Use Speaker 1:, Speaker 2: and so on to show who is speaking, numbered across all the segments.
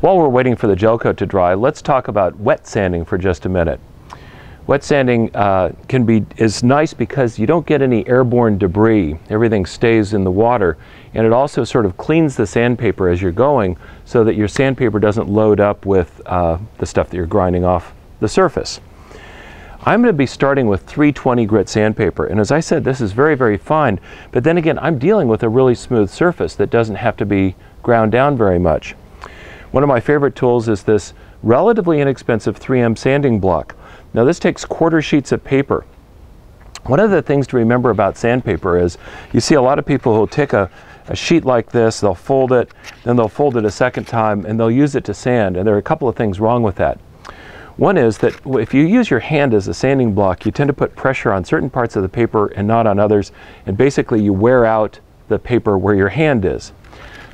Speaker 1: While we're waiting for the gel coat to dry, let's talk about wet sanding for just a minute. Wet sanding is nice because you don't get any airborne debris. Everything stays in the water, and it also sort of cleans the sandpaper as you're going so that your sandpaper doesn't load up with the stuff that you're grinding off the surface. I'm going to be starting with 320 grit sandpaper, and as I said, this is very, very fine, but then again, I'm dealing with a really smooth surface that doesn't have to be ground down very much. One of my favorite tools is this relatively inexpensive 3M sanding block. Now this takes quarter sheets of paper. One of the things to remember about sandpaper is you see a lot of people who'll take a sheet like this, they'll fold it, then they'll fold it a second time, and they'll use it to sand, and there are a couple of things wrong with that. One is that if you use your hand as a sanding block, you tend to put pressure on certain parts of the paper and not on others, and basically you wear out the paper where your hand is.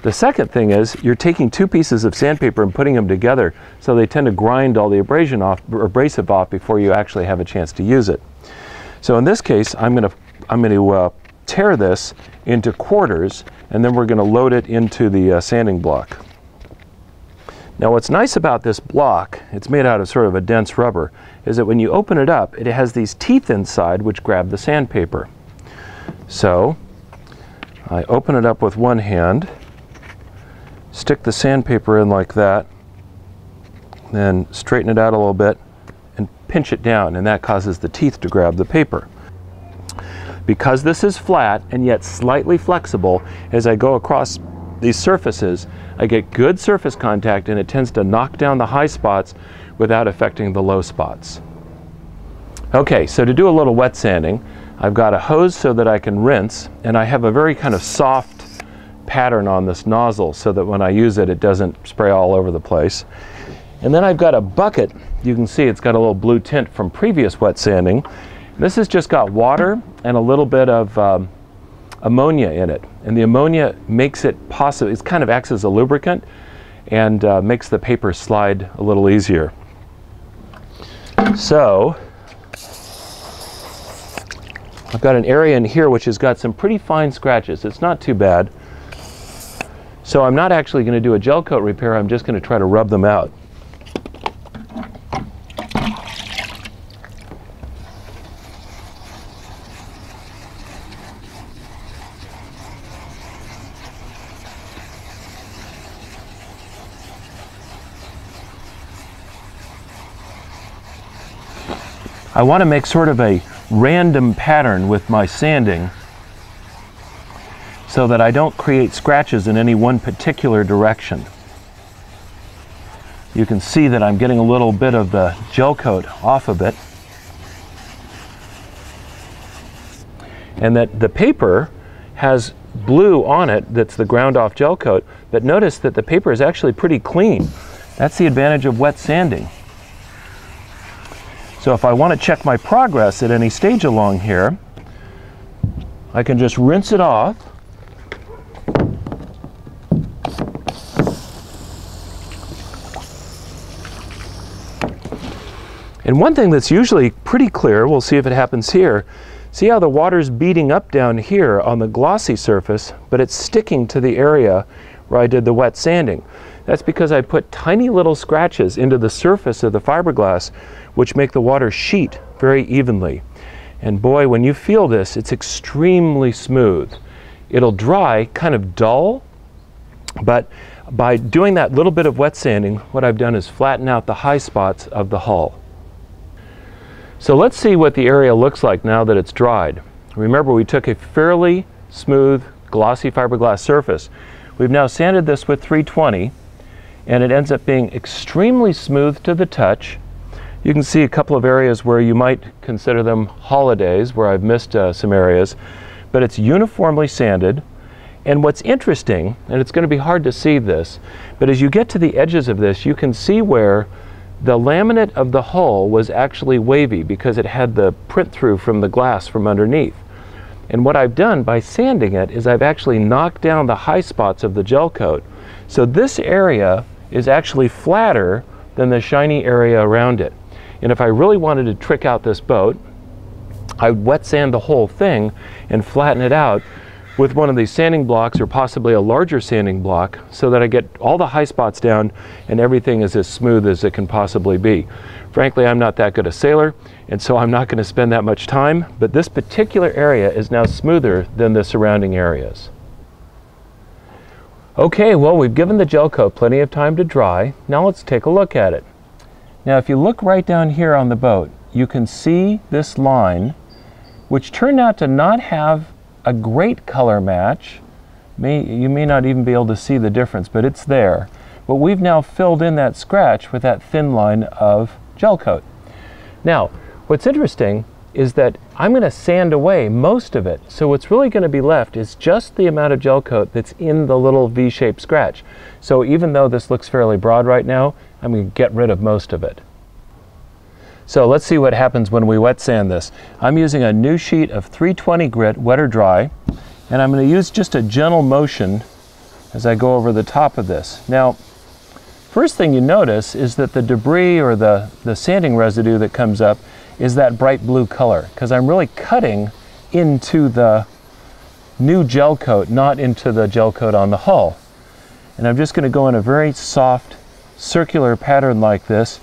Speaker 1: The second thing is you're taking two pieces of sandpaper and putting them together, so they tend to grind all the abrasive off before you actually have a chance to use it. So in this case, I'm going to tear this into quarters, and then we're going to load it into the sanding block. Now what's nice about this block, it's made out of sort of a dense rubber, is that when you open it up, it has these teeth inside which grab the sandpaper. So I open it up with one hand, stick the sandpaper in like that, then straighten it out a little bit and pinch it down, and that causes the teeth to grab the paper. Because this is flat and yet slightly flexible, as I go across these surfaces, I get good surface contact, and it tends to knock down the high spots without affecting the low spots. Okay, so to do a little wet sanding, I've got a hose so that I can rinse, and I have a very kind of soft pattern on this nozzle so that when I use it, it doesn't spray all over the place. And then I've got a bucket. You can see it's got a little blue tint from previous wet sanding. This has just got water and a little bit of ammonia in it, and the ammonia makes it possible, it kind of acts as a lubricant and makes the paper slide a little easier. So I've got an area in here which has got some pretty fine scratches. It's not too bad. So I'm not actually going to do a gel coat repair, I'm just going to try to rub them out. I want to make sort of a random pattern with my sanding so that I don't create scratches in any one particular direction. You can see that I'm getting a little bit of the gel coat off of it, and that the paper has blue on it that's the ground off gel coat, but notice that the paper is actually pretty clean. That's the advantage of wet sanding. So if I want to check my progress at any stage along here, I can just rinse it off. And one thing that's usually pretty clear, we'll see if it happens here, see how the water's beating up down here on the glossy surface, but it's sticking to the area where I did the wet sanding. That's because I put tiny little scratches into the surface of the fiberglass, which make the water sheet very evenly. And boy, when you feel this, it's extremely smooth. It'll dry kind of dull, but by doing that little bit of wet sanding, what I've done is flatten out the high spots of the hull. So let's see what the area looks like now that it's dried. Remember, we took a fairly smooth, glossy fiberglass surface. We've now sanded this with 320, and it ends up being extremely smooth to the touch. You can see a couple of areas where you might consider them holidays, where I've missed some areas, but it's uniformly sanded. And what's interesting, and it's going to be hard to see this, but as you get to the edges of this, you can see where the laminate of the hull was actually wavy because it had the print through from the glass from underneath. And what I've done by sanding it is I've actually knocked down the high spots of the gel coat. So this area is actually flatter than the shiny area around it. And if I really wanted to trick out this boat, I would wet sand the whole thing and flatten it out, with one of these sanding blocks, or possibly a larger sanding block, so that I get all the high spots down and everything is as smooth as it can possibly be. Frankly, I'm not that good a sailor, and so I'm not going to spend that much time, but this particular area is now smoother than the surrounding areas. Okay, well, we've given the gel coat plenty of time to dry. Now let's take a look at it. Now if you look right down here on the boat, you can see this line, which turned out to not have a great color match. You may not even be able to see the difference, but it's there. But we've now filled in that scratch with that thin line of gel coat. Now, what's interesting is that I'm going to sand away most of it. So what's really going to be left is just the amount of gel coat that's in the little V-shaped scratch. So even though this looks fairly broad right now, I'm going to get rid of most of it. So let's see what happens when we wet sand this. I'm using a new sheet of 320 grit, wet or dry, and I'm going to use just a gentle motion as I go over the top of this. Now, first thing you notice is that the debris or the sanding residue that comes up is that bright blue color, because I'm really cutting into the new gel coat, not into the gel coat on the hull. And I'm just going to go in a very soft circular pattern like this.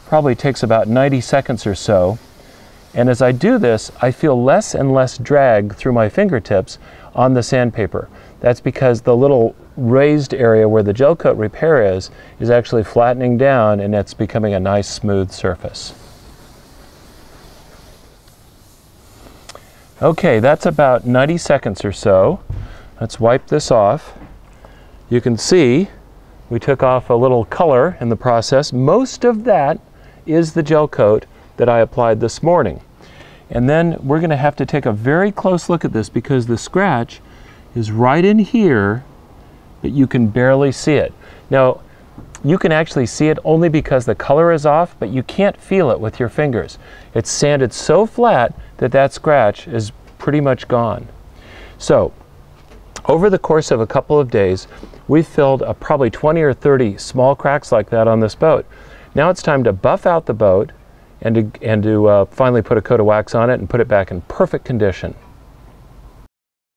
Speaker 1: Probably takes about 90 seconds or so. And as I do this, I feel less and less drag through my fingertips on the sandpaper. That's because the little raised area where the gel coat repair is actually flattening down, and it's becoming a nice smooth surface. Okay, that's about 90 seconds or so. Let's wipe this off. You can see we took off a little color in the process. Most of that is the gel coat that I applied this morning. And then we're going to have to take a very close look at this, because the scratch is right in here, but you can barely see it. Now, you can actually see it only because the color is off, but you can't feel it with your fingers. It's sanded so flat that that scratch is pretty much gone. So, over the course of a couple of days, we've filled probably 20 or 30 small cracks like that on this boat. Now it's time to buff out the boat and to finally put a coat of wax on it and put it back in perfect condition.